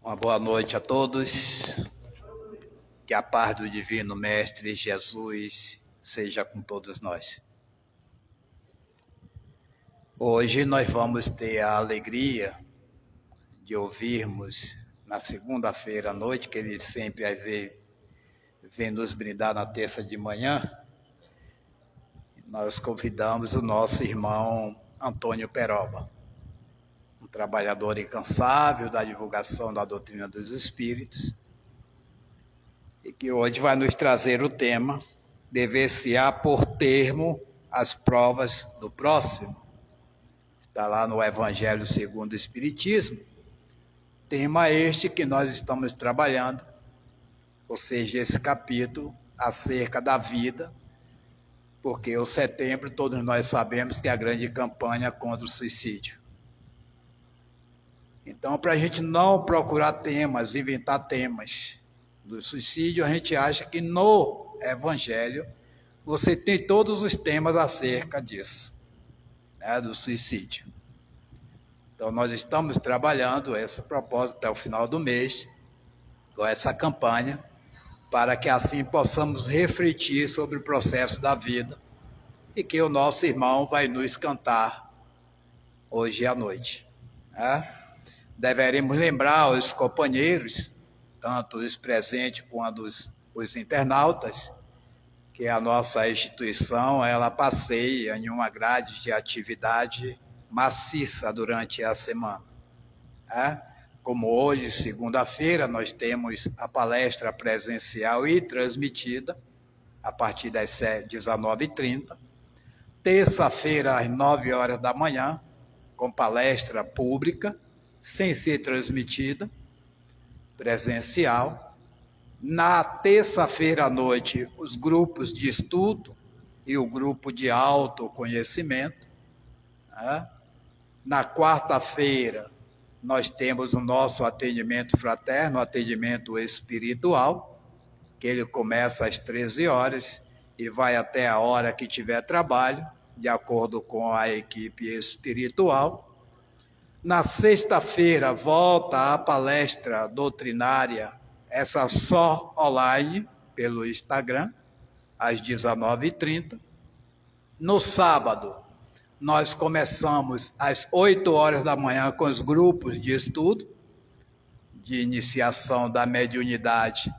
Uma boa noite a todos. Que a paz do Divino Mestre Jesus seja com todos nós. Hoje nós vamos ter a alegria de ouvirmos na segunda-feira à noite, que ele sempre vem nos brindar na terça de manhã. Nós convidamos o nosso irmão Antônio Peroba, um trabalhador incansável da divulgação da doutrina dos espíritos, e que hoje vai nos trazer o tema dever-se-á por termo as provas do próximo. Está lá no Evangelho segundo o Espiritismo, tema este que nós estamos trabalhando, ou seja, esse capítulo acerca da vida, porque o setembro todos nós sabemos que é a grande campanha contra o suicídio. Então, para a gente não procurar temas, inventar temas do suicídio, a gente acha que no Evangelho você tem todos os temas acerca disso, né, do suicídio. Então, nós estamos trabalhando esse propósito até o final do mês, com essa campanha, para que assim possamos refletir sobre o processo da vida e que o nosso irmão vai nos cantar hoje à noite, né? Deveremos lembrar aos companheiros, tanto os presentes quanto os internautas, que a nossa instituição ela passeia em uma grade de atividade maciça durante a semana. Como hoje, segunda-feira, nós temos a palestra presencial e transmitida a partir das 19h30. Terça-feira, às 9h da manhã, com palestra pública, sem ser transmitida, presencial. Na terça-feira à noite, os grupos de estudo e o grupo de autoconhecimento. Na quarta-feira, nós temos o nosso atendimento fraterno, atendimento espiritual, que ele começa às 13h e vai até a hora que tiver trabalho, de acordo com a equipe espiritual. Na sexta-feira, volta a palestra doutrinária, essa só online, pelo Instagram, às 19h30. No sábado, nós começamos às 8h da manhã com os grupos de estudo, de iniciação da mediunidade,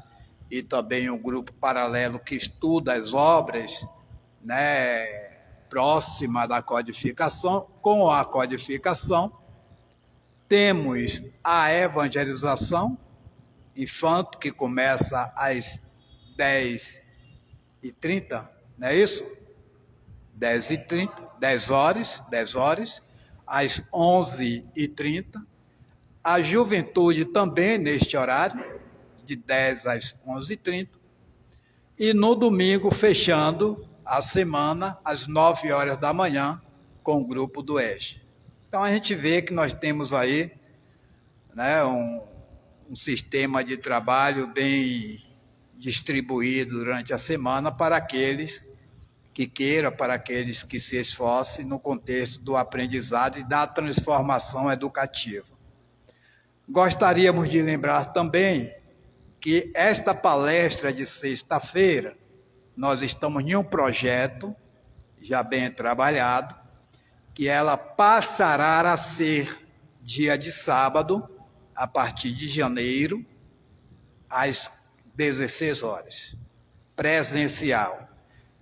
e também um grupo paralelo que estuda as obras, né, próxima da codificação. Com a codificação, temos a evangelização infanto, que começa às 10h30, não é isso? 10h30, 10 horas, às 11h30. A juventude também neste horário, de 10 às 11h30. E no domingo, fechando a semana, às 9h da manhã, com o grupo do EJA. Então a gente vê que nós temos aí, né, um sistema de trabalho bem distribuído durante a semana para aqueles que queiram, para aqueles que se esforcem no contexto do aprendizado e da transformação educativa. Gostaríamos de lembrar também que esta palestra de sexta-feira, nós estamos em um projeto já bem trabalhado, que ela passará a ser dia de sábado, a partir de janeiro, às 16h, presencial.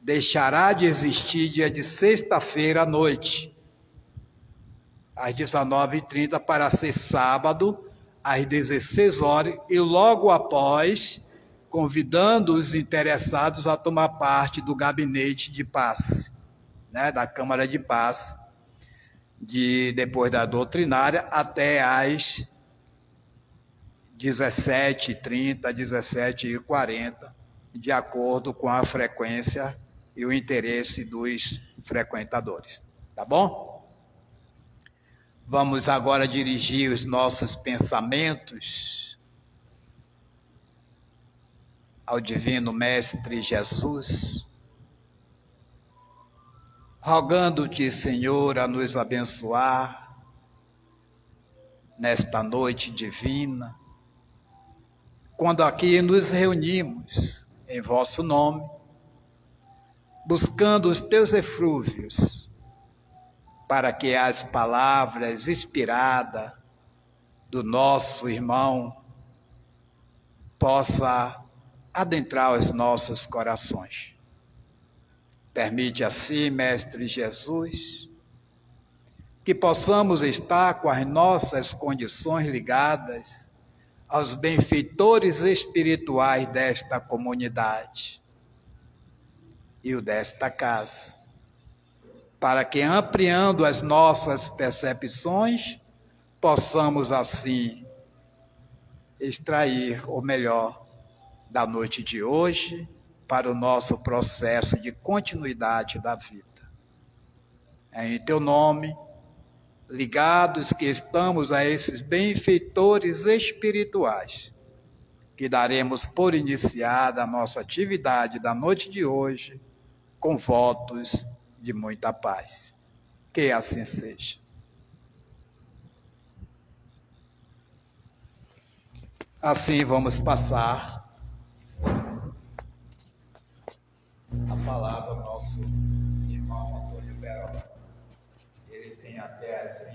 Deixará de existir dia de sexta-feira à noite, às 19h30, para ser sábado, às 16h, e logo após, convidando os interessados a tomar parte do gabinete de passe, né, da Câmara de Passe, depois da doutrinária, até às 17h30, 17h40, de acordo com a frequência e o interesse dos frequentadores. Tá bom? Vamos agora dirigir os nossos pensamentos ao Divino Mestre Jesus, rogando-te, Senhor, a nos abençoar nesta noite divina, quando aqui nos reunimos em vosso nome, buscando os teus eflúvios, para que as palavras inspiradas do nosso irmão possa adentrar os nossos corações. Permite assim, Mestre Jesus, que possamos estar com as nossas condições ligadas aos benfeitores espirituais desta comunidade e o desta casa, para que, ampliando as nossas percepções, possamos assim extrair o melhor da noite de hoje para o nosso processo de continuidade da vida. É em teu nome, ligados que estamos a esses benfeitores espirituais, que daremos por iniciada a nossa atividade da noite de hoje, com votos de muita paz. Que assim seja. Assim vamos passar a palavra ao nosso irmão Antônio Berol. Ele tem até as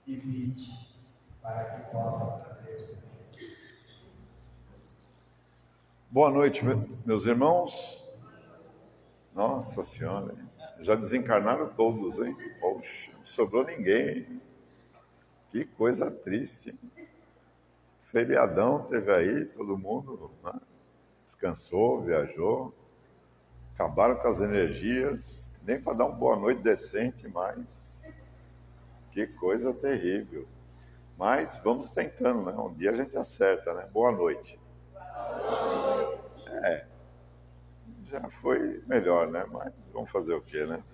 20h20 para que possa trazer o seu. Boa noite, meus irmãos. Nossa Senhora, já desencarnaram todos, hein? Poxa, não sobrou ninguém. Que coisa triste. Feriadão teve aí, todo mundo, né? Descansou, viajou, acabaram com as energias, nem para dar uma boa noite decente, mas que coisa terrível. Mas vamos tentando, né? Um dia a gente acerta, né? Boa noite. Já foi melhor, né? Mas vamos fazer o quê, né?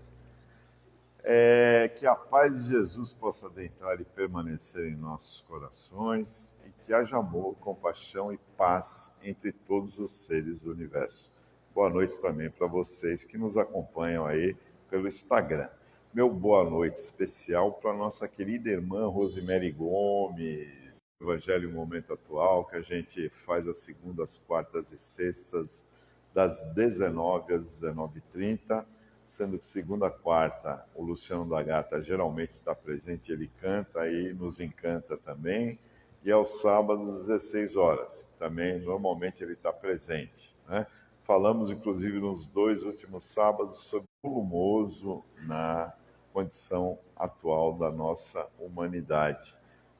Que a paz de Jesus possa adentrar e permanecer em nossos corações e que haja amor, compaixão e paz entre todos os seres do universo. Boa noite também para vocês que nos acompanham aí pelo Instagram. Meu boa noite especial para nossa querida irmã Rosemary Gomes, Evangelho Momento Atual, que a gente faz às segundas, quartas e sextas, das 19 às 19h30, sendo que segunda a quarta o Luciano da Gata geralmente está presente, ele canta e nos encanta também, e aos sábados às 16 horas, também normalmente ele está presente, né? Falamos inclusive nos 2 últimos sábados sobre o volumoso na condição atual da nossa humanidade.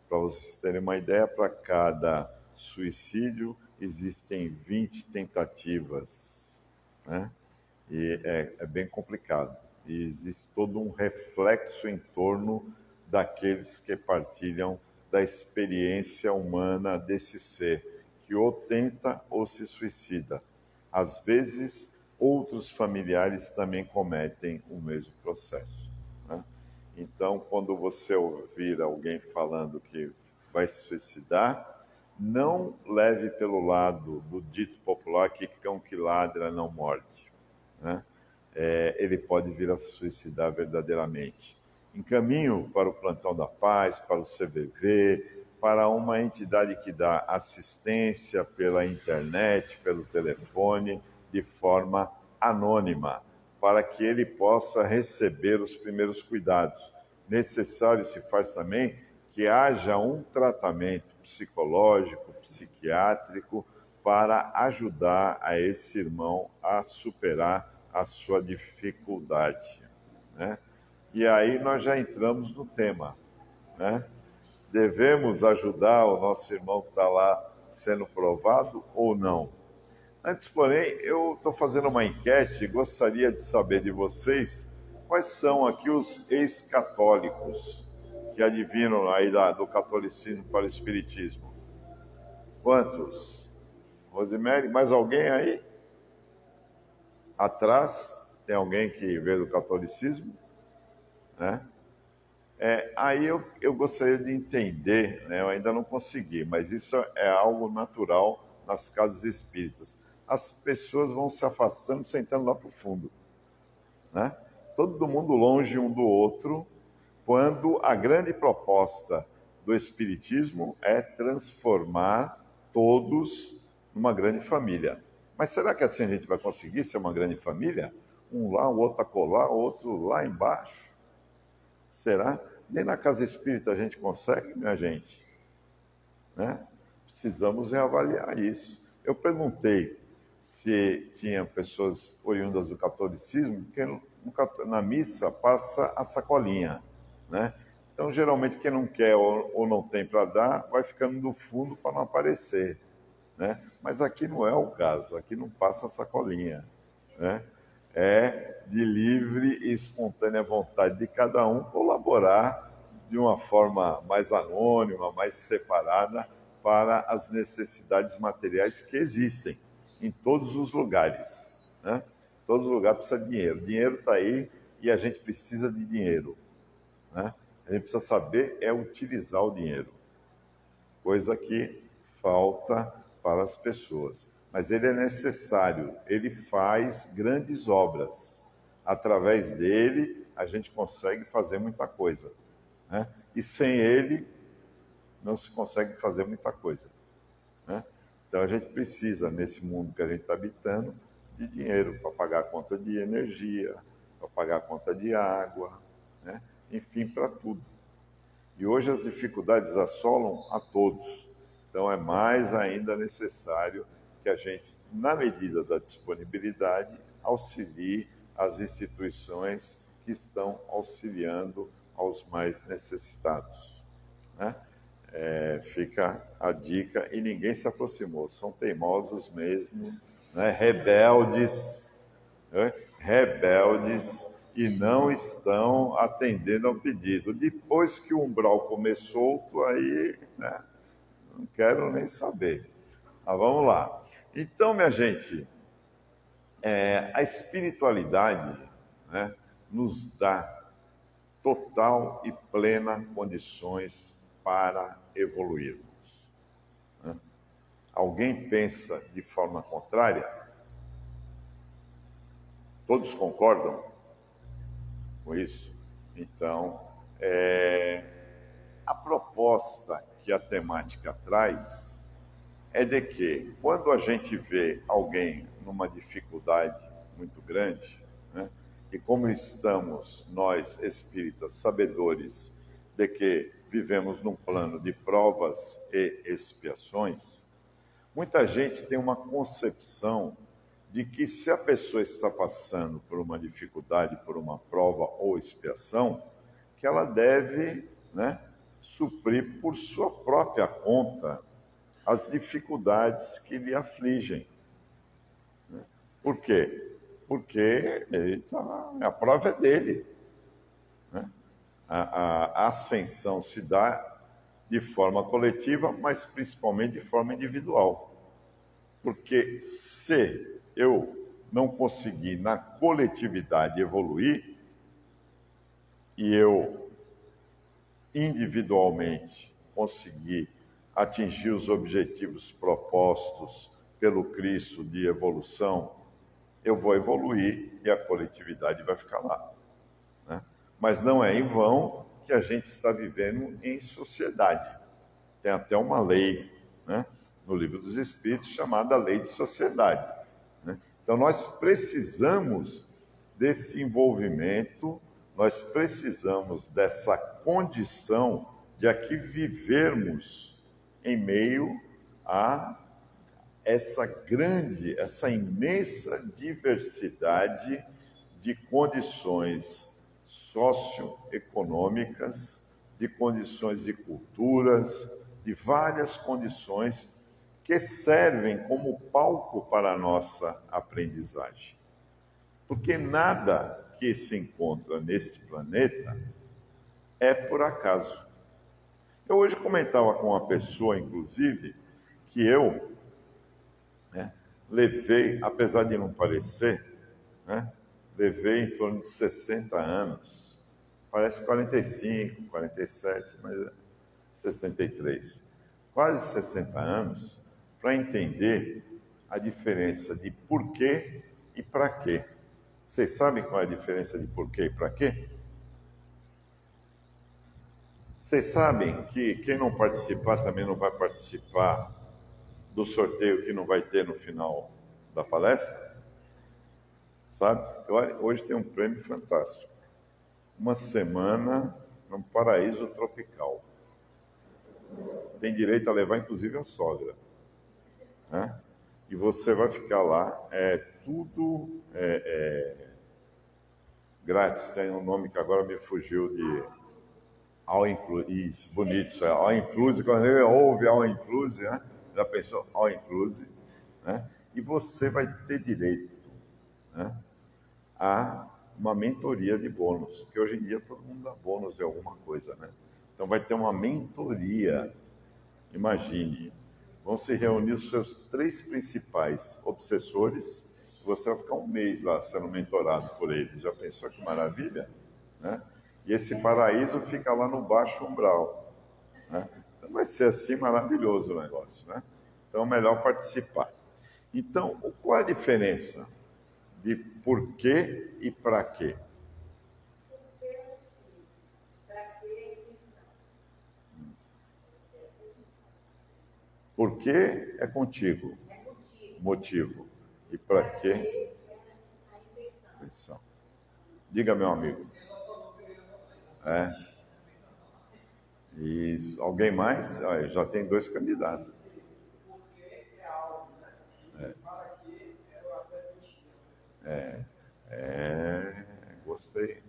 Para vocês terem uma ideia, para cada suicídio existem 20 tentativas, né? E é bem complicado. E existe todo um reflexo em torno daqueles que partilham da experiência humana desse ser, que ou tenta ou se suicida. Às vezes, outros familiares também cometem o mesmo processo, né? Então, quando você ouvir alguém falando que vai se suicidar, não leve pelo lado do dito popular que cão que ladra não morde, né? Ele pode vir a se suicidar verdadeiramente. Encaminho para o Plantão da Paz, para o CVV, para uma entidade que dá assistência pela internet, pelo telefone, de forma anônima, para que ele possa receber os primeiros cuidados. Necessário se faz também que haja um tratamento psicológico, psiquiátrico, para ajudar a esse irmão a superar a sua dificuldade, né? E aí nós já entramos no tema, né? Devemos ajudar o nosso irmão que está lá sendo provado ou não? Antes, porém, eu estou fazendo uma enquete e gostaria de saber de vocês quais são aqui os ex-católicos que adivinham aí do catolicismo para o espiritismo. Quantos? Rosemary, mais alguém aí? Atrás, tem alguém que veio do catolicismo? Né? Aí eu gostaria de entender, né? Eu ainda não consegui, mas isso é algo natural nas casas espíritas. As pessoas vão se afastando, sentando lá para o fundo, né? Todo mundo longe um do outro, quando a grande proposta do espiritismo é transformar todos numa grande família. Mas será que assim a gente vai conseguir ser uma grande família? Um lá, o outro acolá, o outro lá embaixo? Será? Nem na casa espírita a gente consegue, minha gente, né? Precisamos reavaliar isso. Eu perguntei se tinha pessoas oriundas do catolicismo, porque na missa passa a sacolinha, né? Então, geralmente, quem não quer ou não tem para dar, vai ficando no fundo para não aparecer, né? Mas aqui não é o caso, aqui não passa a sacolinha, né? É de livre e espontânea vontade de cada um colaborar de uma forma mais anônima, mais separada para as necessidades materiais que existem em todos os lugares, né? Todos os lugares precisa de dinheiro. Dinheiro está aí e a gente precisa de dinheiro, né? A gente precisa saber utilizar o dinheiro, coisa que falta para as pessoas. Mas ele é necessário, ele faz grandes obras. Através dele, a gente consegue fazer muita coisa, né? E sem ele, não se consegue fazer muita coisa, né? Então, a gente precisa, nesse mundo que a gente está habitando, de dinheiro para pagar a conta de energia, para pagar a conta de água, né? Enfim, para tudo. E hoje as dificuldades assolam a todos. Então, é mais ainda necessário que a gente, na medida da disponibilidade, auxilie as instituições que estão auxiliando aos mais necessitados, né? Fica a dica, e ninguém se aproximou, são teimosos mesmo, né? Rebeldes, né? Rebeldes, e não estão atendendo ao pedido. Depois que o umbral comer solto, aí, né? Não quero nem saber. Mas vamos lá. Então, minha gente, a espiritualidade, né, nos dá total e plena condições para evoluirmos, né? Alguém pensa de forma contrária? Todos concordam com isso? Então, a proposta que a temática traz é de que, quando a gente vê alguém numa dificuldade muito grande, né, e como estamos nós, espíritas, sabedores de que vivemos num plano de provas e expiações, muita gente tem uma concepção de que, se a pessoa está passando por uma dificuldade, por uma prova ou expiação, que ela deve, né, suprir por sua própria conta as dificuldades que lhe afligem. Por quê? Porque a prova é dele, né? A ascensão se dá de forma coletiva, mas principalmente de forma individual. Porque se eu não conseguir na coletividade evoluir, e eu individualmente conseguir atingir os objetivos propostos pelo Cristo de evolução, eu vou evoluir e a coletividade vai ficar lá, né? Mas não é em vão que a gente está vivendo em sociedade. Tem até uma lei, né, no Livro dos Espíritos, chamada Lei de Sociedade, né? Então, nós precisamos desse envolvimento, nós precisamos dessa condição de aqui vivermos em meio a essa imensa diversidade de condições socioeconômicas, de condições de culturas, de várias condições que servem como palco para a nossa aprendizagem. Porque nada que se encontra neste planeta é por acaso. Eu hoje comentava com uma pessoa, inclusive, que eu, né, levei, apesar de não parecer, né, levei em torno de 60 anos, parece 45, 47, mas é 63, quase 60 anos, para entender a diferença de porquê e para quê. Vocês sabem qual é a diferença de porquê e para quê? Vocês sabem que quem não participar também não vai participar do sorteio que não vai ter no final da palestra? Sabe? Hoje tem um prêmio fantástico. Uma semana num paraíso tropical. Tem direito a levar, inclusive, a sogra. Né? E você vai ficar lá, tudo grátis. Tem um nome que agora me fugiu de All Inclusive. Isso, bonito isso. All Inclusive, quando ele ouve All Inclusive, né? Já pensou? All Inclusive. Né? E você vai ter direito, né, a uma mentoria de bônus, porque hoje em dia todo mundo dá bônus de alguma coisa, né? Então vai ter uma mentoria. Imagine, vão se reunir os seus 3 principais obsessores, você vai ficar um mês lá sendo mentorado por eles. Já pensou que maravilha? Né? E esse paraíso fica lá no baixo umbral. Né? Então vai ser assim maravilhoso o negócio, né? Então é melhor participar. Então, qual é a diferença de por quê e para quê? Por quê é contigo? Motivo. E para quê? Intenção. Diga, meu amigo. Isso. Alguém mais? Já tem 2 candidatos. Gostei.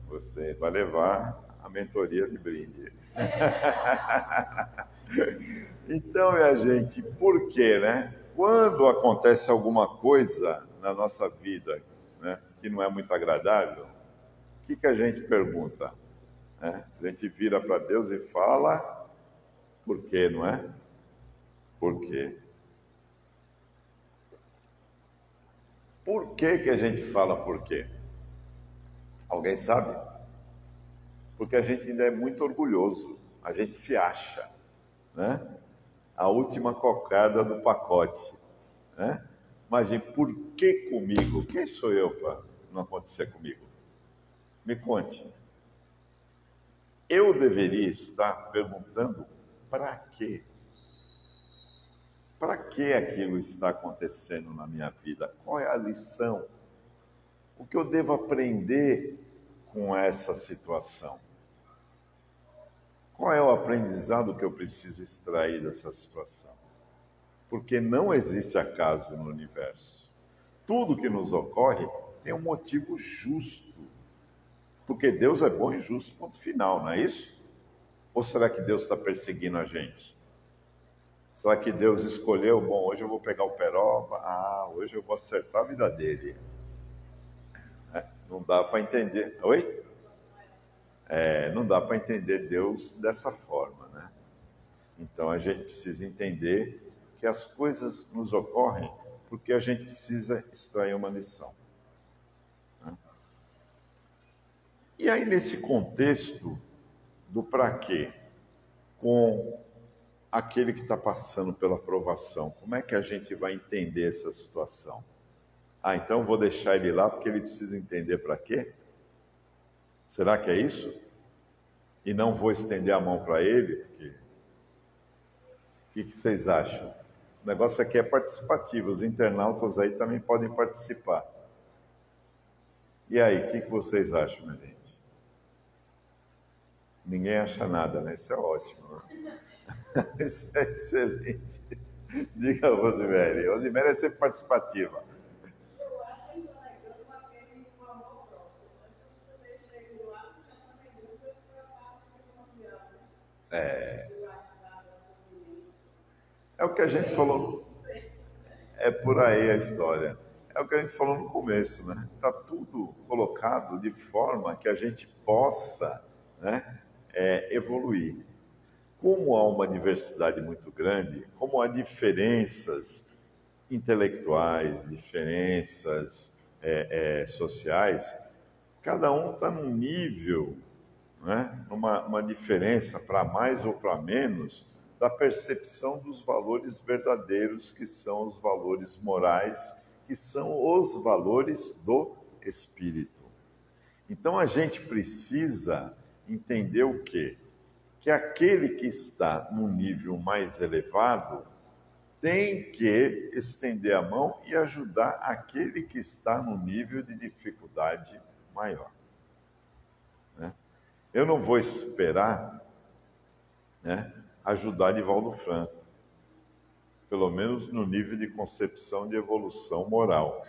Gostei. Vai levar a mentoria de brinde. Então, minha gente, por quê, né? Quando acontece alguma coisa na nossa vida, né, que não é muito agradável, o que a gente pergunta? Né? A gente vira para Deus e fala, por quê, não é? Por quê? Por que a gente fala por quê? Alguém sabe? Porque a gente ainda é muito orgulhoso, a gente se acha, né? A última cocada do pacote, né? Imagine, por que comigo? Quem sou eu para não acontecer comigo? Me conte. Eu deveria estar perguntando para quê? Para que aquilo está acontecendo na minha vida? Qual é a lição? O que eu devo aprender com essa situação? Qual é o aprendizado que eu preciso extrair dessa situação? Porque não existe acaso no universo. Tudo que nos ocorre tem um motivo justo. Porque Deus é bom e justo, ponto final, não é isso? Ou será que Deus está perseguindo a gente? Será que Deus escolheu, bom, hoje eu vou pegar o Peroba, hoje eu vou acertar a vida dele? Não dá para entender. Oi? Não dá para entender Deus dessa forma, né? Então a gente precisa entender que as coisas nos ocorrem porque a gente precisa extrair uma lição. Né? E aí, nesse contexto do para quê, com aquele que está passando pela provação, como é que a gente vai entender essa situação? Então eu vou deixar ele lá porque ele precisa entender para quê? Será que é isso? E não vou estender a mão para ele? Porque... O que vocês acham? O negócio aqui é participativo, os internautas aí também podem participar. E aí, o que vocês acham, minha gente? Ninguém acha nada, né? Isso é ótimo, né? Isso é excelente. Diga, Rosemary. Rosemary é sempre participativa. Eu acho que ainda negando uma pena de um amor próximo, mas se você deixa ele lá, já está negando, isso é parte de uma piada. É o que a gente falou. É por aí a história. É o que a gente falou no começo, né? Está tudo colocado de forma que a gente possa, né, evoluir. Como há uma diversidade muito grande, como há diferenças intelectuais, diferenças sociais, cada um está num nível, né, uma diferença para mais ou para menos, da percepção dos valores verdadeiros, que são os valores morais, que são os valores do Espírito. Então a gente precisa entender o quê? Que aquele que está num nível mais elevado, tem que estender a mão e ajudar aquele que está no nível de dificuldade maior, né? Eu não vou esperar, né, ajudar Divaldo Franco, pelo menos no nível de concepção de evolução moral.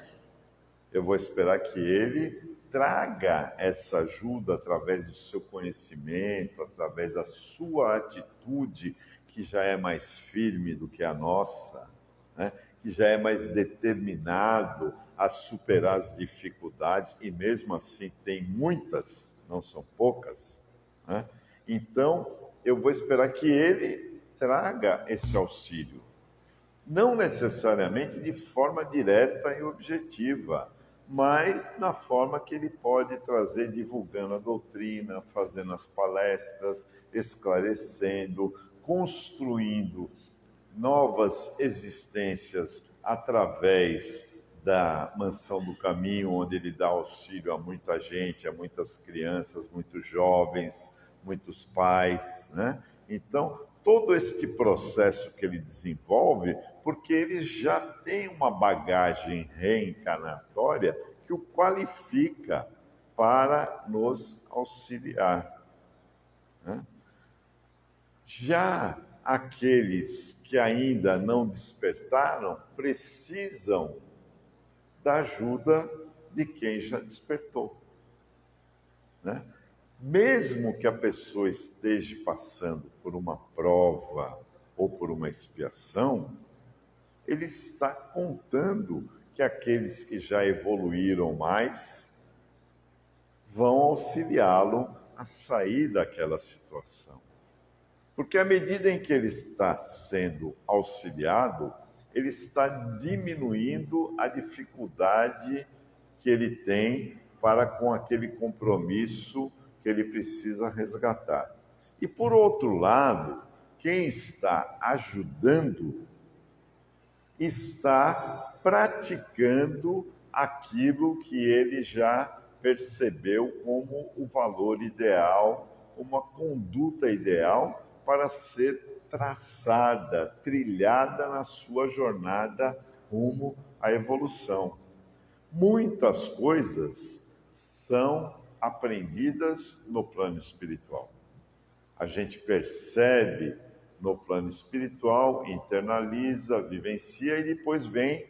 Eu vou esperar que ele traga essa ajuda através do seu conhecimento, através da sua atitude, que já é mais firme do que a nossa, né? Que já é mais determinado a superar as dificuldades, e mesmo assim tem muitas, não são poucas, né? Então, eu vou esperar que ele traga esse auxílio. Não necessariamente de forma direta e objetiva, mas na forma que ele pode trazer, divulgando a doutrina, fazendo as palestras, esclarecendo, construindo novas existências através da Mansão do Caminho, onde ele dá auxílio a muita gente, a muitas crianças, muitos jovens, muitos pais, né? Então, todo este processo que ele desenvolve, porque ele já tem uma bagagem reencarnatória que o qualifica para nos auxiliar, né? Já aqueles que ainda não despertaram precisam da ajuda de quem já despertou, né? Mesmo que a pessoa esteja passando por uma prova ou por uma expiação, ele está contando que aqueles que já evoluíram mais vão auxiliá-lo a sair daquela situação. Porque à medida em que ele está sendo auxiliado, ele está diminuindo a dificuldade que ele tem para com aquele compromisso que ele precisa resgatar. E por outro lado, quem está ajudando está praticando aquilo que ele já percebeu como o valor ideal, como a conduta ideal para ser traçada, trilhada na sua jornada rumo à evolução. Muitas coisas são aprendidas no plano espiritual. A gente percebe no plano espiritual, internaliza, vivencia e depois vem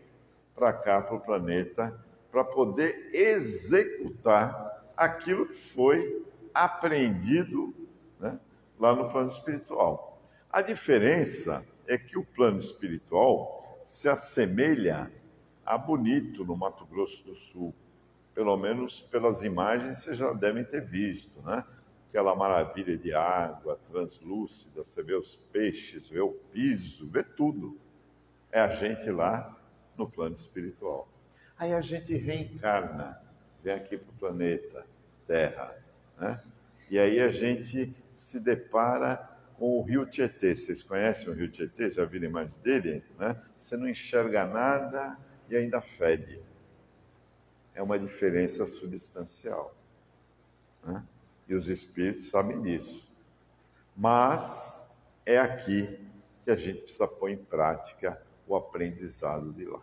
para cá, para o planeta, para poder executar aquilo que foi aprendido, né, lá no plano espiritual. A diferença é que o plano espiritual se assemelha a Bonito, no Mato Grosso do Sul. Pelo menos pelas imagens vocês já devem ter visto, né? Aquela maravilha de água translúcida, você vê os peixes, vê o piso, vê tudo. É a gente lá no plano espiritual. Aí a gente reencarna, vem aqui para o planeta Terra, né? E aí a gente se depara com o Rio Tietê. Vocês conhecem o Rio Tietê? Já viram a imagem dele? Né? Você não enxerga nada e ainda fede. É uma diferença substancial, né? E os espíritos sabem disso. Mas é aqui que a gente precisa pôr em prática o aprendizado de lá.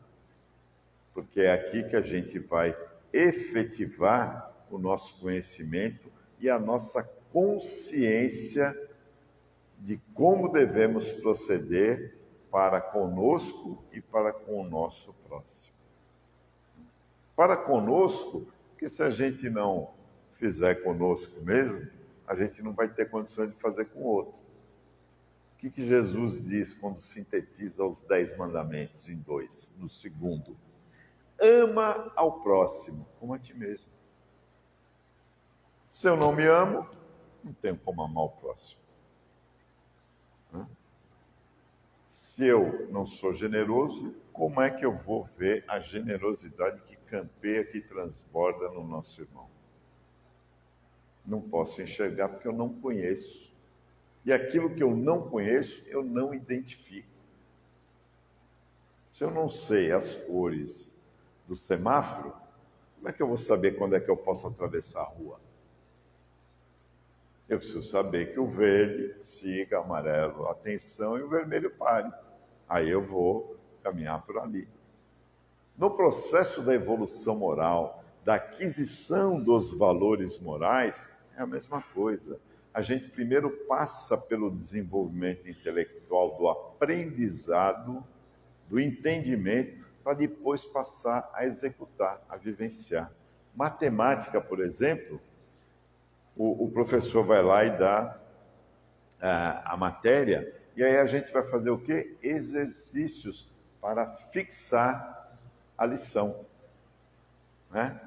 Porque é aqui que a gente vai efetivar o nosso conhecimento e a nossa consciência de como devemos proceder para conosco e para com o nosso próximo. Para conosco, porque se a gente não fizer conosco mesmo, a gente não vai ter condições de fazer com o outro. O que Jesus diz quando sintetiza os 10 mandamentos em 2, no segundo? Ama ao próximo como a ti mesmo. Se eu não me amo, não tenho como amar o próximo. Se eu não sou generoso, como é que eu vou ver a generosidade que campeia, que transborda no nosso irmão? Não posso enxergar porque eu não conheço. E aquilo que eu não conheço, eu não identifico. Se eu não sei as cores do semáforo, como é que eu vou saber quando é que eu posso atravessar a rua? Eu preciso saber que o verde siga, amarelo, atenção, e o vermelho pare. Aí eu vou caminhar por ali. No processo da evolução moral, da aquisição dos valores morais, é a mesma coisa. A gente primeiro passa pelo desenvolvimento intelectual, do aprendizado, do entendimento, para depois passar a executar, a vivenciar. Matemática, por exemplo, o professor vai lá e dá a matéria, e aí a gente vai fazer o quê? Exercícios para fixar a lição, né?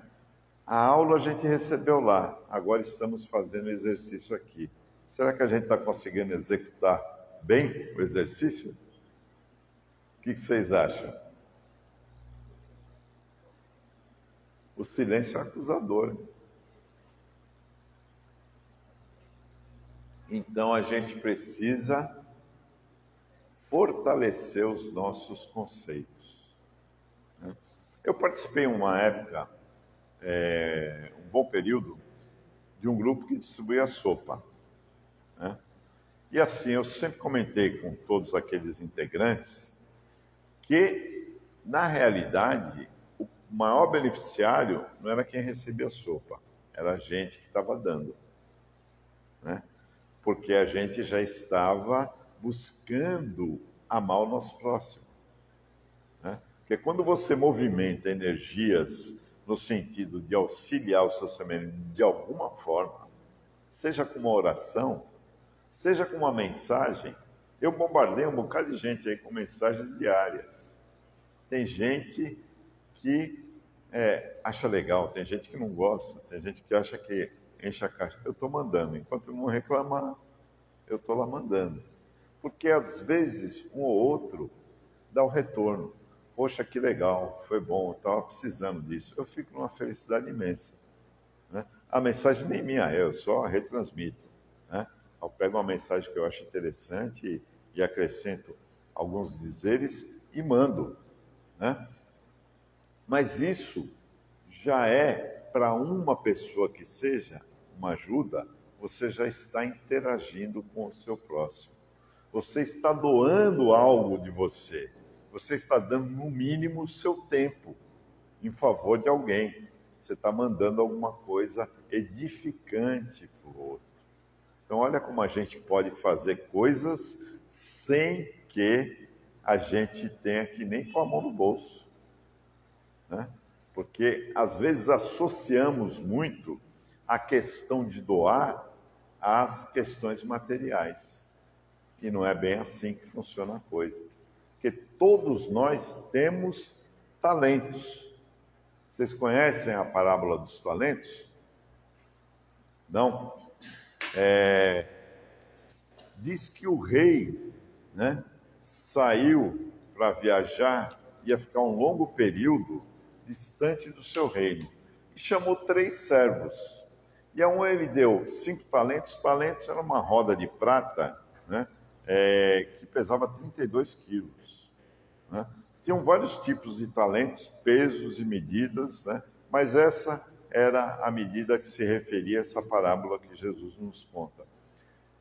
A aula a gente recebeu lá, agora estamos fazendo exercício aqui. Será que a gente está conseguindo executar bem o exercício? O que vocês acham? O silêncio é acusador. Então a gente precisa fortalecer os nossos conceitos. Eu participei em uma época, um bom período, de um grupo que distribuía sopa, né? E assim, eu sempre comentei com todos aqueles integrantes que, na realidade, o maior beneficiário não era quem recebia sopa, era a gente que estava dando, né? Porque a gente já estava buscando amar o nosso próximo, né? Porque quando você movimenta energias no sentido de auxiliar o seu semelhante de alguma forma, seja com uma oração, seja com uma mensagem, eu bombardeio um bocado de gente aí com mensagens diárias. Tem gente que acha legal, tem gente que não gosta, tem gente que acha que enche a caixa. Eu estou mandando, enquanto não reclamar, eu estou lá mandando. Porque às vezes um ou outro dá o retorno. Poxa, que legal, foi bom, eu estava precisando disso. Eu fico numa felicidade imensa, né? A mensagem nem minha é, eu só retransmito, né? Eu pego uma mensagem que eu acho interessante e acrescento alguns dizeres e mando, né? Mas isso já é, para uma pessoa que seja uma ajuda, você já está interagindo com o seu próximo. Você está doando algo de você. Você está dando, no mínimo, o seu tempo em favor de alguém. Você está mandando alguma coisa edificante para o outro. Então, olha como a gente pode fazer coisas sem que a gente tenha que nem pôr a mão no bolso, né? Porque, às vezes, associamos muito a questão de doar às questões materiais. E não é bem assim que funciona a coisa. Porque todos nós temos talentos. Vocês conhecem a parábola dos talentos? Não? Diz que o rei, né, saiu para viajar, ia ficar um longo período distante do seu reino. E chamou 3 servos. E a um ele deu 5 talentos. Talentos era uma roda de prata, né, que pesava 32 quilos, né? Tinham vários tipos de talentos, pesos e medidas, né? Mas essa era a medida que se referia a essa parábola que Jesus nos conta.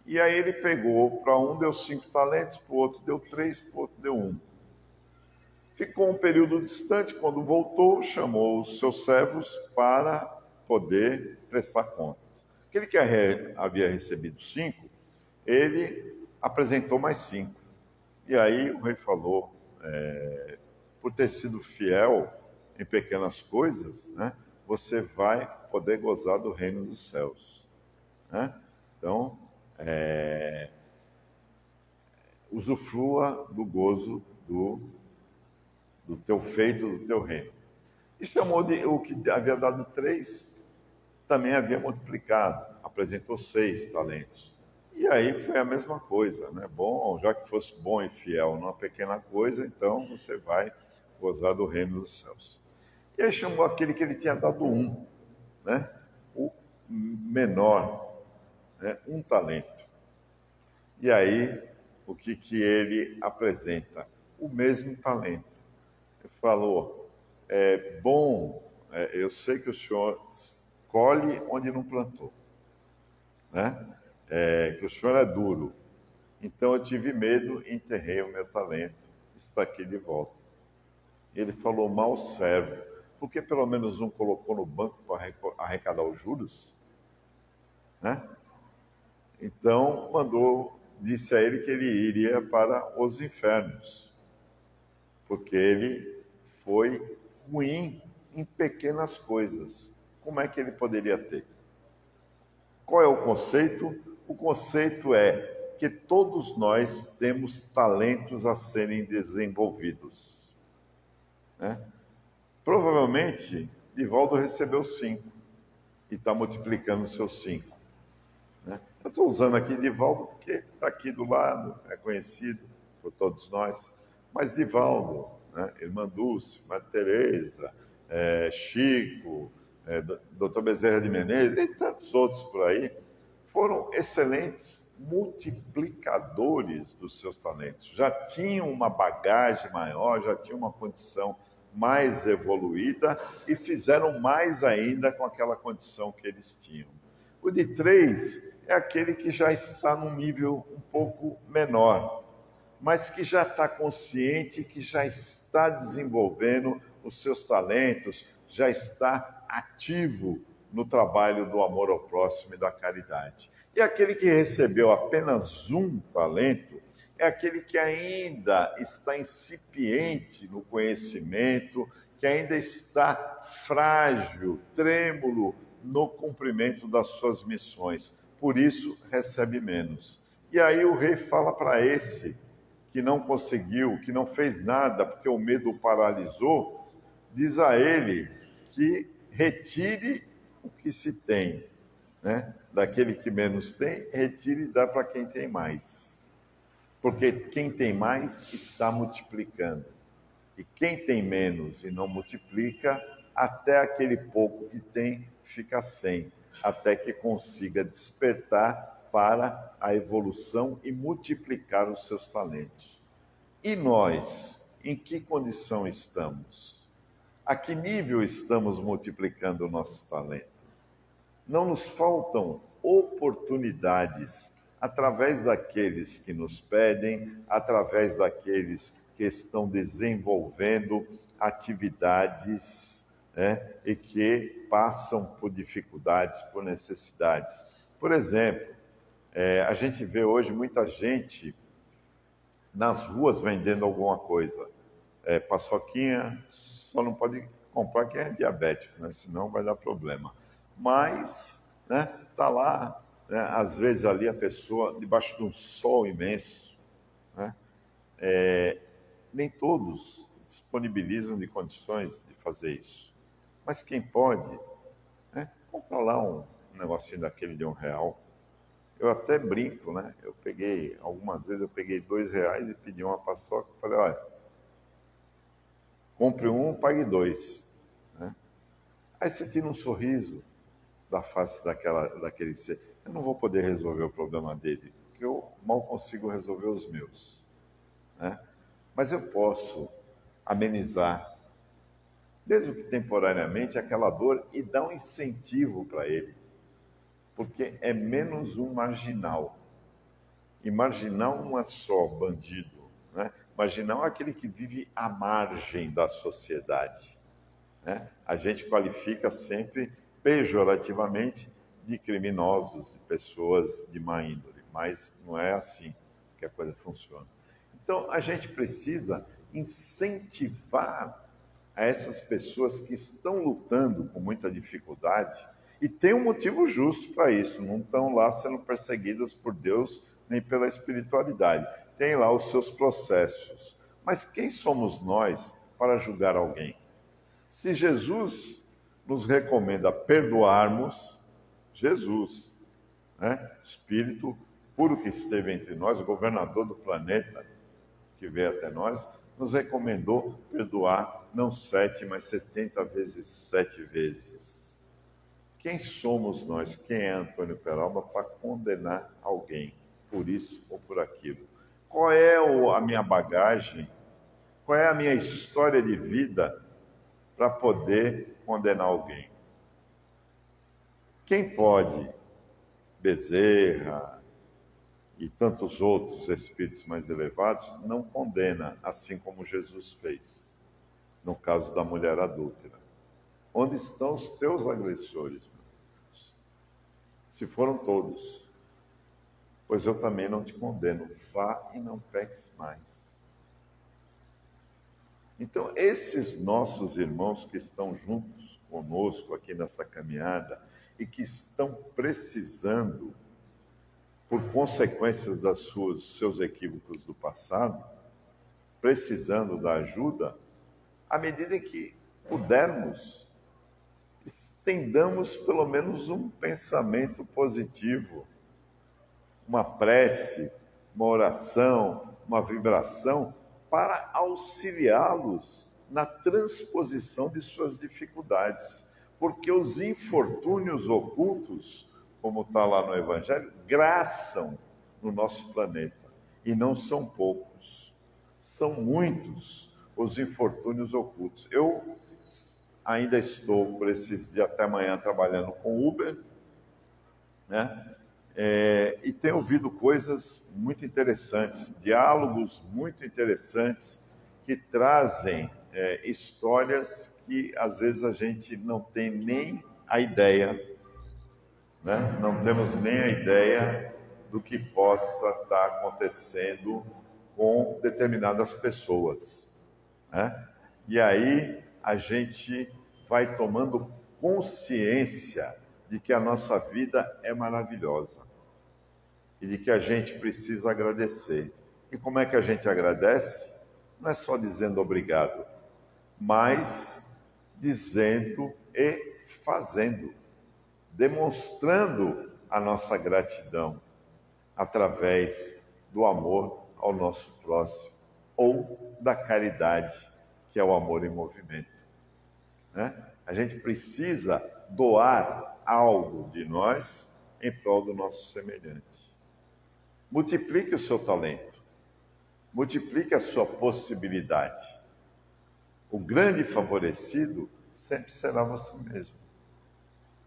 E aí ele pegou, para um deu 5 talentos, para o outro deu 3, para o outro deu 1. Ficou um período distante, quando voltou, chamou os seus servos para poder prestar contas. Aquele que havia recebido 5, ele apresentou mais 5. E aí o rei falou, por ter sido fiel em pequenas coisas, né, você vai poder gozar do reino dos céus, né? Então, usufrua do gozo do teu feito, do teu reino. E chamou de o que havia dado 3, também havia multiplicado, apresentou 6 talentos. E aí foi a mesma coisa, né? Bom, já que fosse bom e fiel numa pequena coisa, então você vai gozar do reino dos céus. E aí chamou aquele que ele tinha dado 1, né? O menor, né? 1 talento. E aí, o que ele apresenta? O mesmo talento. Ele falou, bom, eu sei que o senhor colhe onde não plantou, né? Que o senhor é duro. Então eu tive medo e enterrei o meu talento. está aqui de volta. Ele falou, mau servo, porque pelo menos um colocou no banco para arrecadar os juros, né? Então disse a ele que ele iria para os infernos, porque ele foi ruim em pequenas coisas. Como é que ele poderia ter? Qual é o conceito? O conceito é que todos nós temos talentos a serem desenvolvidos, né? Provavelmente, Divaldo recebeu 5 e está multiplicando os seus 5. Né? Eu estou usando aqui Divaldo porque está aqui do lado, é conhecido por todos nós. Mas Divaldo, né? Irmã Dulce, Maria Tereza, Chico, Dr. Bezerra de Menezes e tantos outros por aí, foram excelentes multiplicadores dos seus talentos. Já tinham uma bagagem maior, já tinham uma condição mais evoluída e fizeram mais ainda com aquela condição que eles tinham. O de 3 é aquele que já está num nível um pouco menor, mas que já está consciente, que já está desenvolvendo os seus talentos, já está ativo no trabalho do amor ao próximo e da caridade. E aquele que recebeu apenas um talento é aquele que ainda está incipiente no conhecimento, que ainda está frágil, trêmulo no cumprimento das suas missões. Por isso, recebe menos. E aí o rei fala para esse que não conseguiu, que não fez nada, porque o medo o paralisou, diz a ele que retire o que se tem, né? Daquele que menos tem, retire e dá para quem tem mais. Porque quem tem mais está multiplicando. E quem tem menos e não multiplica, até aquele pouco que tem fica sem, até que consiga despertar para a evolução e multiplicar os seus talentos. E nós, em que condição estamos? A que nível estamos multiplicando o nosso talento? Não nos faltam oportunidades através daqueles que nos pedem, através daqueles que estão desenvolvendo atividades, né, e que passam por dificuldades, por necessidades. Por exemplo, a gente vê hoje muita gente nas ruas vendendo alguma coisa. Paçoquinha, só não pode comprar quem é diabético, né? Senão vai dar problema. Mas, né, tá lá, né, às vezes ali a pessoa, debaixo de um sol imenso, né, nem todos disponibilizam de condições de fazer isso. Mas quem pode, né, compra lá um negocinho daquele de R$1. Eu até brinco, né? Algumas vezes eu peguei R$2 e pedi uma paçoca, falei, olha, compre um, pague 2. Né? Aí você tira um sorriso da face daquele ser. Eu não vou poder resolver o problema dele, porque eu mal consigo resolver os meus. Né? Mas eu posso amenizar, mesmo que temporariamente, aquela dor e dar um incentivo para ele. Porque é menos um marginal. E marginal não é só bandido, né? Marginal é aquele que vive à margem da sociedade, né? A gente qualifica sempre pejorativamente de criminosos, de pessoas de má índole, mas não é assim que a coisa funciona. Então, a gente precisa incentivar a essas pessoas que estão lutando com muita dificuldade, e tem um motivo justo para isso, não estão lá sendo perseguidas por Deus nem pela espiritualidade. Tem lá os seus processos. Mas quem somos nós para julgar alguém? Se Jesus nos recomenda perdoarmos, Jesus, né, Espírito puro que esteve entre nós, governador do planeta que veio até nós, nos recomendou perdoar não 7, mas 70 vezes 7 vezes. Quem somos nós, quem é Antônio Peralba, para condenar alguém por isso ou por aquilo? Qual é a minha bagagem? Qual é a minha história de vida para poder condenar alguém? Quem pode? Bezerra e tantos outros espíritos mais elevados, não condena, assim como Jesus fez, no caso da mulher adúltera. Onde estão os teus agressores, meu Deus? Se foram todos, pois eu também não te condeno. Vá e não peques mais. Então, esses nossos irmãos que estão juntos conosco aqui nessa caminhada e que estão precisando, por consequências dos seus equívocos do passado, precisando da ajuda, à medida em que pudermos, estendamos pelo menos um pensamento positivo, uma prece, uma oração, uma vibração, para auxiliá-los na transposição de suas dificuldades. Porque os infortúnios ocultos, como está lá no Evangelho, graçam no nosso planeta. E não são poucos, são muitos os infortúnios ocultos. Eu ainda estou, por esses dias até amanhã, trabalhando com Uber, né? E tenho ouvido coisas muito interessantes, diálogos muito interessantes, que trazem histórias que às vezes a gente não tem nem a ideia, né? Não temos nem a ideia do que possa estar acontecendo com determinadas pessoas, né? E aí a gente vai tomando consciência de que a nossa vida é maravilhosa e de que a gente precisa agradecer. E como é que a gente agradece? Não é só dizendo obrigado, mas dizendo e fazendo, demonstrando a nossa gratidão através do amor ao nosso próximo ou da caridade, que é o amor em movimento, né? A gente precisa doar algo de nós em prol do nosso semelhante. Multiplique o seu talento, multiplique a sua possibilidade. O grande favorecido sempre será você mesmo,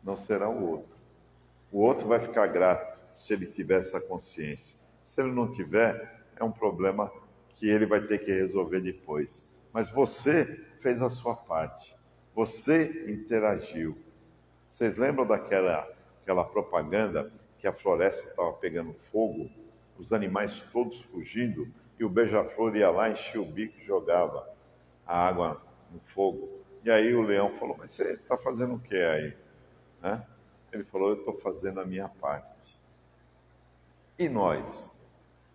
não será o outro. O outro vai ficar grato se ele tiver essa consciência. Se ele não tiver, é um problema que ele vai ter que resolver depois. Mas você fez a sua parte, você interagiu. Vocês lembram daquela propaganda que a floresta estava pegando fogo, os animais todos fugindo, e o beija-flor ia lá, enchia o bico e jogava a água no fogo. E aí o leão falou, mas você está fazendo o que aí? Né? Ele falou, eu estou fazendo a minha parte. E nós?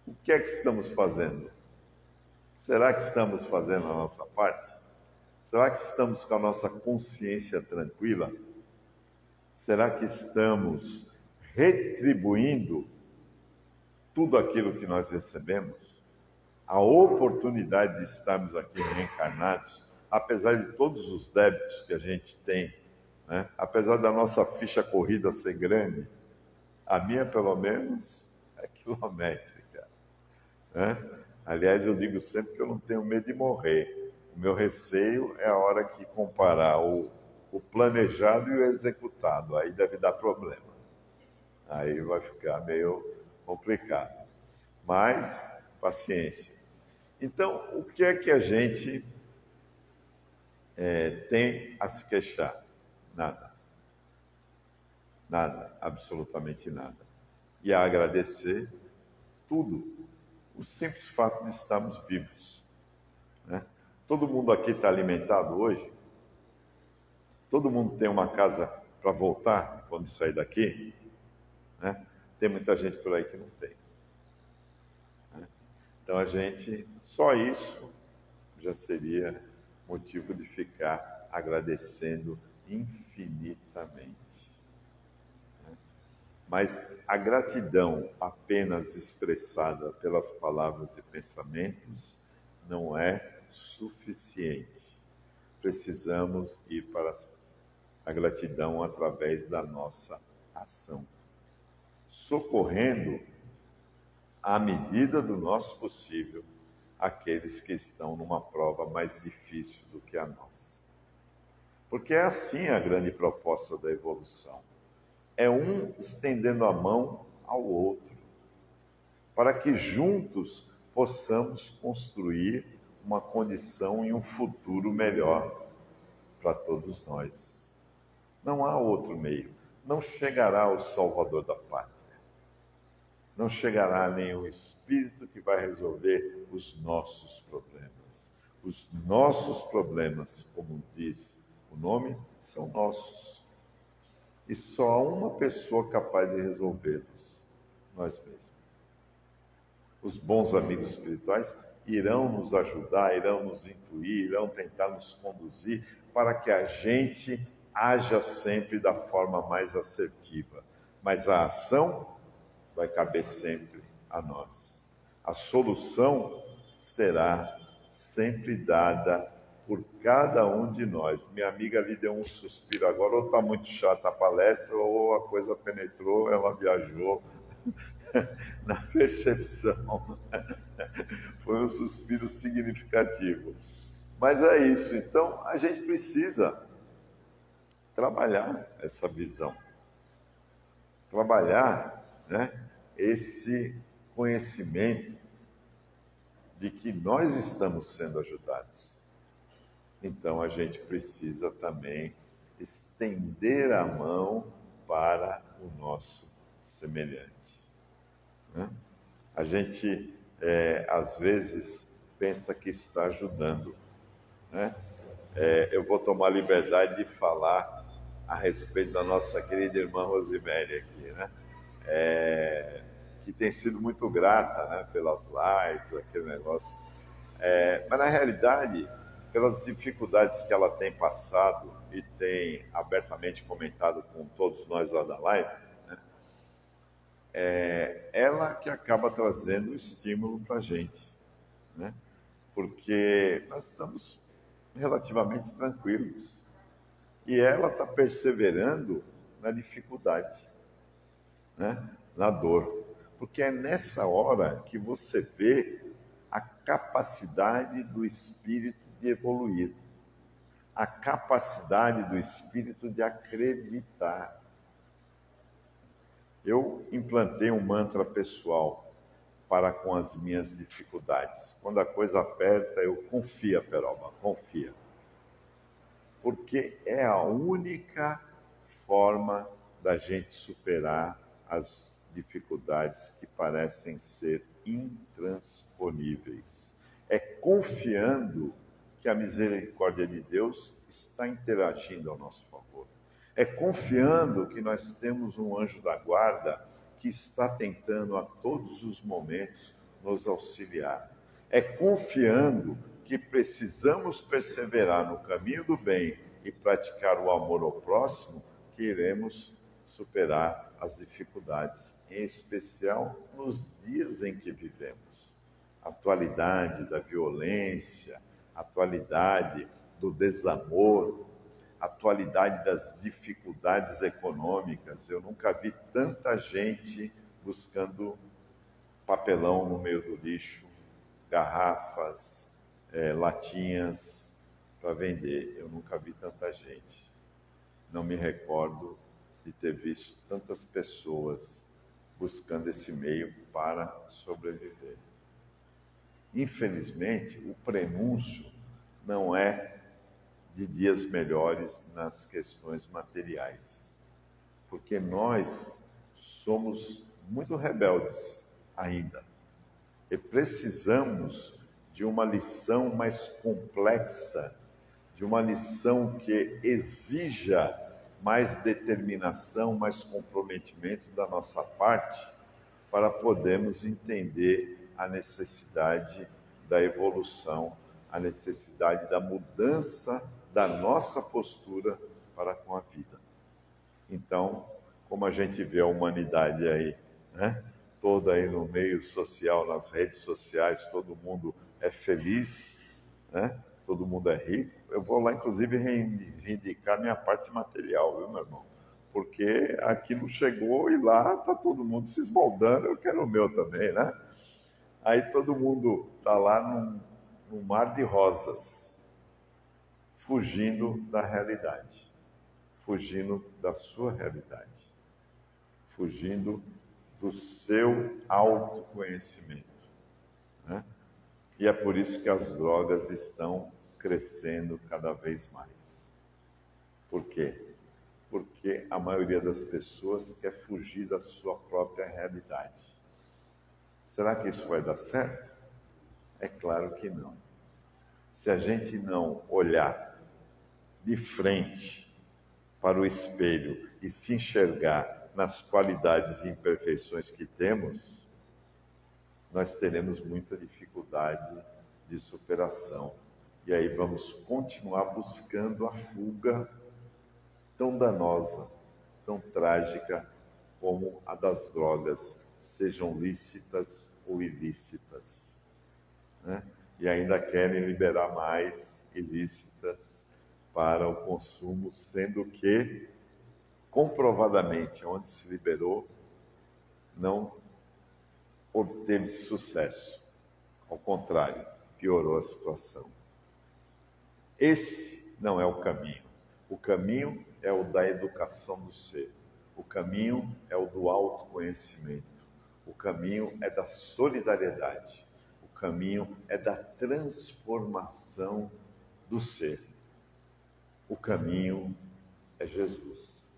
O que é que estamos fazendo? Será que estamos fazendo a nossa parte? Será que estamos com a nossa consciência tranquila? Será que estamos retribuindo tudo aquilo que nós recebemos? A oportunidade de estarmos aqui reencarnados, apesar de todos os débitos que a gente tem, né? Apesar da nossa ficha corrida ser grande, a minha, pelo menos, é quilométrica, né? Aliás, eu digo sempre que eu não tenho medo de morrer. O meu receio é a hora que comparar o planejado e o executado. Aí deve dar problema. Aí vai ficar meio complicado. Mas, paciência. Então, o que é que a gente tem a se queixar? Nada. Nada, absolutamente nada. E a agradecer tudo. O simples fato de estarmos vivos, né? Todo mundo aqui está alimentado hoje? Todo mundo tem uma casa para voltar quando sair daqui? Né? Tem muita gente por aí que não tem, né? Então a gente, só isso já seria motivo de ficar agradecendo infinitamente. Mas a gratidão apenas expressada pelas palavras e pensamentos não é suficiente. Precisamos ir para a gratidão através da nossa ação, socorrendo, à medida do nosso possível, aqueles que estão numa prova mais difícil do que a nossa. Porque é assim a grande proposta da evolução. É um estendendo a mão ao outro, para que juntos possamos construir uma condição e um futuro melhor para todos nós. Não há outro meio. Não chegará o Salvador da pátria. Não chegará nenhum espírito que vai resolver os nossos problemas. Os nossos problemas, como diz o nome, são nossos. E só há uma pessoa capaz de resolvê-los: nós mesmos. Os bons amigos espirituais irão nos ajudar, irão nos intuir, irão tentar nos conduzir para que a gente haja sempre da forma mais assertiva. Mas a ação vai caber sempre a nós. A solução será sempre dada por cada um de nós. Minha amiga ali deu um suspiro agora, ou está muito chata a palestra, ou a coisa penetrou, ela viajou na percepção. Foi um suspiro significativo. Mas é isso. Então, a gente precisa trabalhar essa visão. Trabalhar, né, esse conhecimento de que nós estamos sendo ajudados. Então, a gente precisa também estender a mão para o nosso semelhante. Né? A gente, às vezes, pensa que está ajudando. Né? Eu vou tomar a liberdade de falar a respeito da nossa querida irmã Rosemary aqui, né? Que tem sido muito grata, né, pelas lives, aquele negócio. Mas, na realidade, pelas dificuldades que ela tem passado e tem abertamente comentado com todos nós lá da live, né, ela que acaba trazendo o estímulo para a gente, né? Porque nós estamos relativamente tranquilos e ela está perseverando na dificuldade, né? Na dor, porque é nessa hora que você vê a capacidade do espírito de evoluir, a capacidade do espírito de acreditar. Eu implantei um mantra pessoal para com as minhas dificuldades. Quando a coisa aperta, eu confia, Peroba, confia. Porque é a única forma da gente superar as dificuldades que parecem ser intransponíveis. É confiando que a misericórdia de Deus está interagindo ao nosso favor. É confiando que nós temos um anjo da guarda que está tentando a todos os momentos nos auxiliar. É confiando que precisamos perseverar no caminho do bem e praticar o amor ao próximo que iremos superar as dificuldades, em especial nos dias em que vivemos. A atualidade da violência, a atualidade do desamor, a atualidade das dificuldades econômicas. Eu nunca vi tanta gente buscando papelão no meio do lixo, garrafas, latinhas para vender. Eu nunca vi tanta gente. Não me recordo de ter visto tantas pessoas buscando esse meio para sobreviver. Infelizmente, o prenúncio não é de dias melhores nas questões materiais, porque nós somos muito rebeldes ainda e precisamos de uma lição mais complexa, de uma lição que exija mais determinação, mais comprometimento da nossa parte, para podermos entender a necessidade da evolução, a necessidade da mudança da nossa postura para com a vida. Então, como a gente vê a humanidade aí, né? Toda aí no meio social, nas redes sociais, todo mundo é feliz, né? Todo mundo é rico. Eu vou lá, inclusive, reivindicar minha parte material, viu, meu irmão? Porque aquilo chegou e lá está todo mundo se esbaldando, eu quero o meu também, né? Aí todo mundo está lá num mar de rosas, fugindo da realidade, fugindo da sua realidade, fugindo do seu autoconhecimento, né? E é por isso que as drogas estão crescendo cada vez mais. Por quê? Porque a maioria das pessoas quer fugir da sua própria realidade. Será que isso vai dar certo? É claro que não. Se a gente não olhar de frente para o espelho e se enxergar nas qualidades e imperfeições que temos, nós teremos muita dificuldade de superação. E aí vamos continuar buscando a fuga tão danosa, tão trágica como a das drogas, sejam lícitas ou ilícitas, né? E ainda querem liberar mais ilícitas para o consumo, sendo que, comprovadamente, onde se liberou, não obteve sucesso. Ao contrário, piorou a situação. Esse não é o caminho. O caminho é o da educação do ser. O caminho é o do autoconhecimento. O caminho é da solidariedade. O caminho é da transformação do ser. O caminho é Jesus.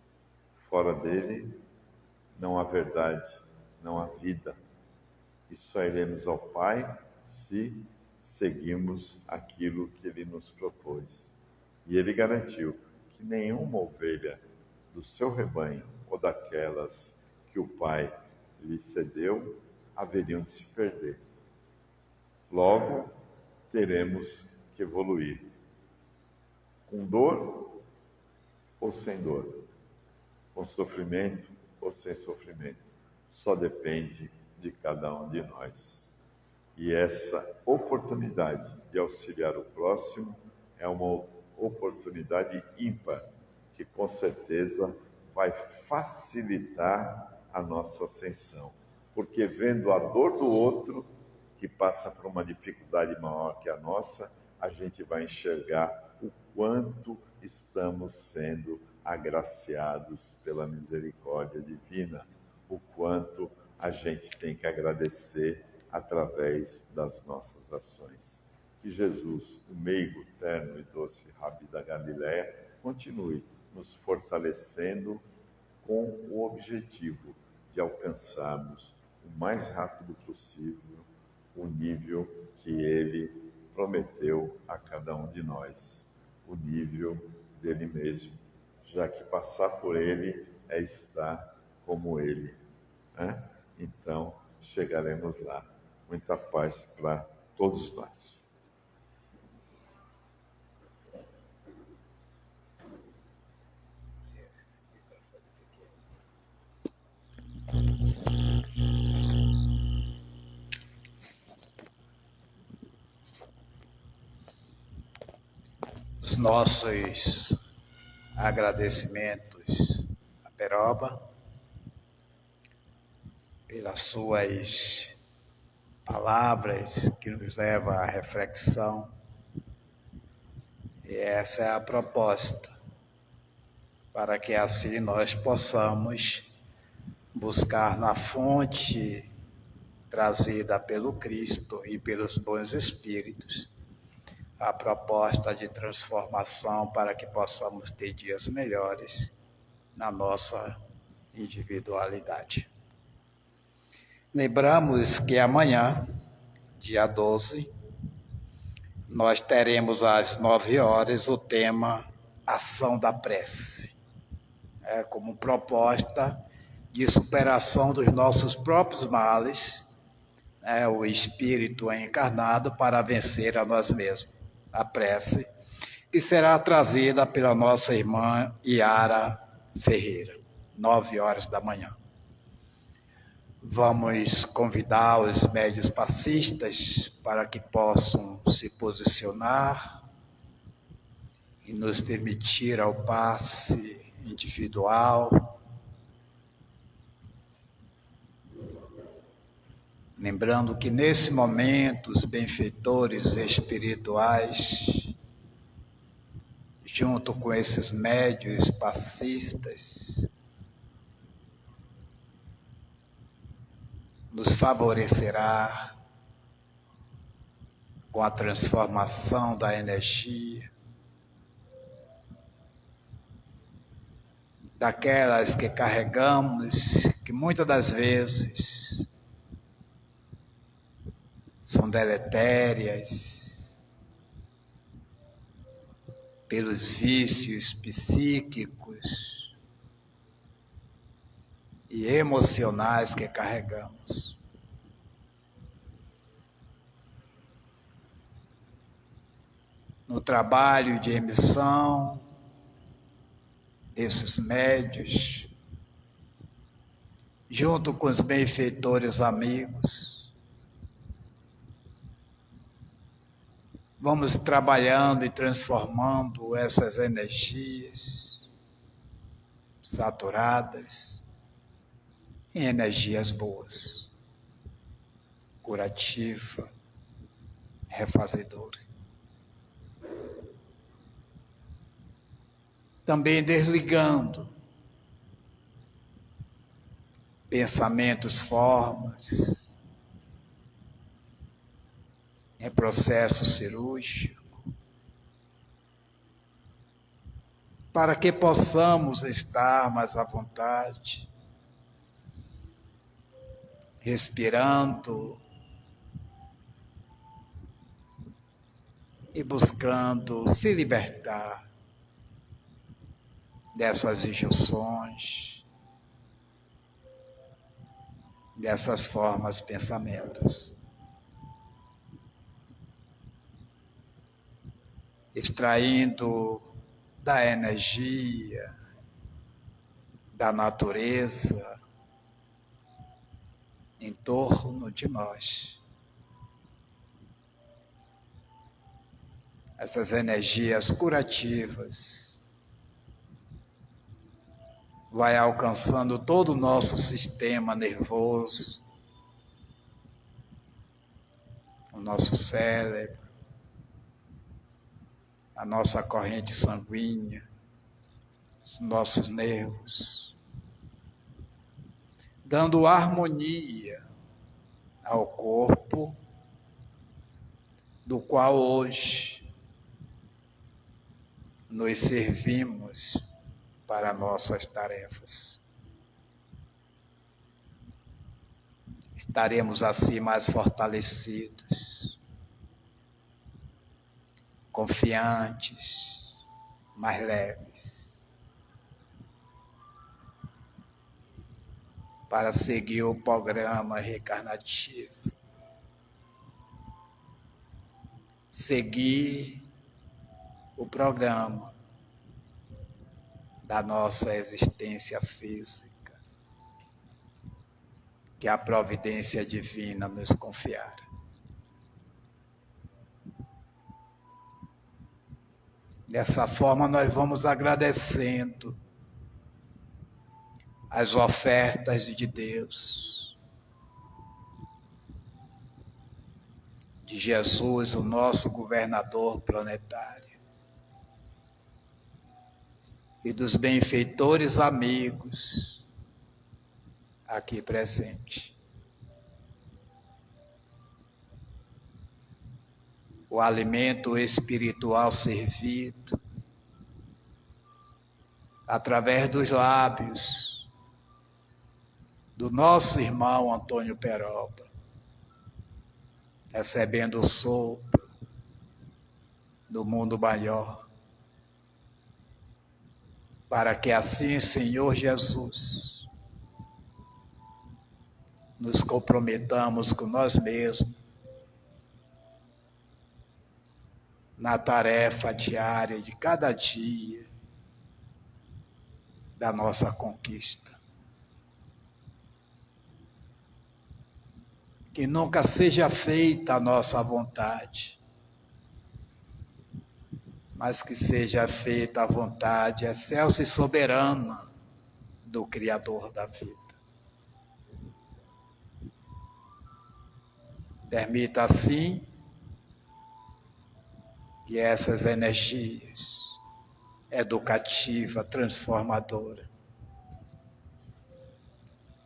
Fora dele, não há verdade, não há vida. E só iremos ao Pai se seguirmos aquilo que Ele nos propôs. E Ele garantiu que nenhuma ovelha do seu rebanho ou daquelas que o Pai lhe cedeu haveriam de se perder. Logo, teremos que evoluir. Com dor ou sem dor? Com sofrimento ou sem sofrimento? Só depende de cada um de nós. E essa oportunidade de auxiliar o próximo é uma oportunidade ímpar, que com certeza vai facilitar a nossa ascensão. Porque vendo a dor do outro, que passa por uma dificuldade maior que a nossa, a gente vai enxergar o quanto estamos sendo agraciados pela misericórdia divina, o quanto a gente tem que agradecer através das nossas ações. Que Jesus, o meigo, terno e doce Rabi da Galileia, continue nos fortalecendo com o objetivo de alcançarmos o mais rápido possível o nível que Ele prometeu a cada um de nós, o nível dele mesmo, já que passar por Ele é estar como Ele, né? Então, chegaremos lá. Muita paz para todos nós. Os nossos agradecimentos a Peroba pelas suas palavras que nos levam à reflexão. E essa é a proposta, para que assim nós possamos buscar na fonte trazida pelo Cristo e pelos bons espíritos a proposta de transformação para que possamos ter dias melhores na nossa individualidade. Lembramos que amanhã, dia 12, nós teremos às 9 horas o tema Ação da Prece, como proposta de superação dos nossos próprios males, o espírito encarnado para vencer a nós mesmos. A prece, que será trazida pela nossa irmã Yara Ferreira, 9 horas da manhã. Vamos convidar os médiuns passistas para que possam se posicionar e nos permitir ao passe individual. Lembrando que nesse momento os benfeitores espirituais, junto com esses médiuns passistas, nos favorecerá com a transformação da energia, daquelas que carregamos, que muitas das vezes são deletérias pelos vícios psíquicos e emocionais que carregamos. No trabalho de emissão desses médios, junto com os benfeitores amigos, vamos trabalhando e transformando essas energias saturadas em energias boas, curativa, refazedora. Também desligando pensamentos, formas, em processo cirúrgico, para que possamos estar mais à vontade, respirando e buscando se libertar dessas injunções, dessas formas, pensamentos. Extraindo da energia, da natureza, em torno de nós. Essas energias curativas vai alcançando todo o nosso sistema nervoso, o nosso cérebro, a nossa corrente sanguínea, os nossos nervos, dando harmonia ao corpo, do qual hoje nos servimos para nossas tarefas. Estaremos assim mais fortalecidos, confiantes, mais leves, para seguir o programa reencarnativo, seguir o programa da nossa existência física, que a providência divina nos confiara. Dessa forma, nós vamos agradecendo as ofertas de Deus, de Jesus, o nosso governador planetário, e dos benfeitores amigos aqui presentes. O alimento espiritual servido através dos lábios do nosso irmão Antônio Peroba, recebendo o sopro do mundo maior, para que assim, Senhor Jesus, nos comprometamos com nós mesmos na tarefa diária de cada dia da nossa conquista. Que nunca seja feita a nossa vontade, mas que seja feita a vontade excelsa e soberana do Criador da vida. Permita assim que essas energias educativa, transformadora,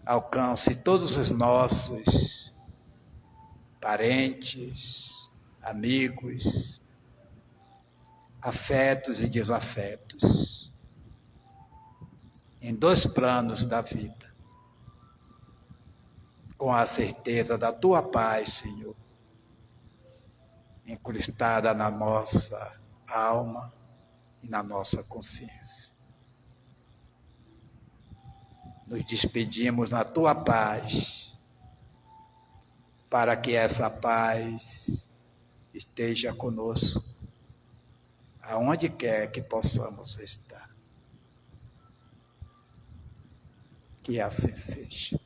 alcance todos os nossos parentes, amigos, afetos e desafetos, em 2 planos da vida, com a certeza da tua paz, Senhor, incrustada na nossa alma e na nossa consciência. Nos despedimos na tua paz, para que essa paz esteja conosco, aonde quer que possamos estar. Que assim seja.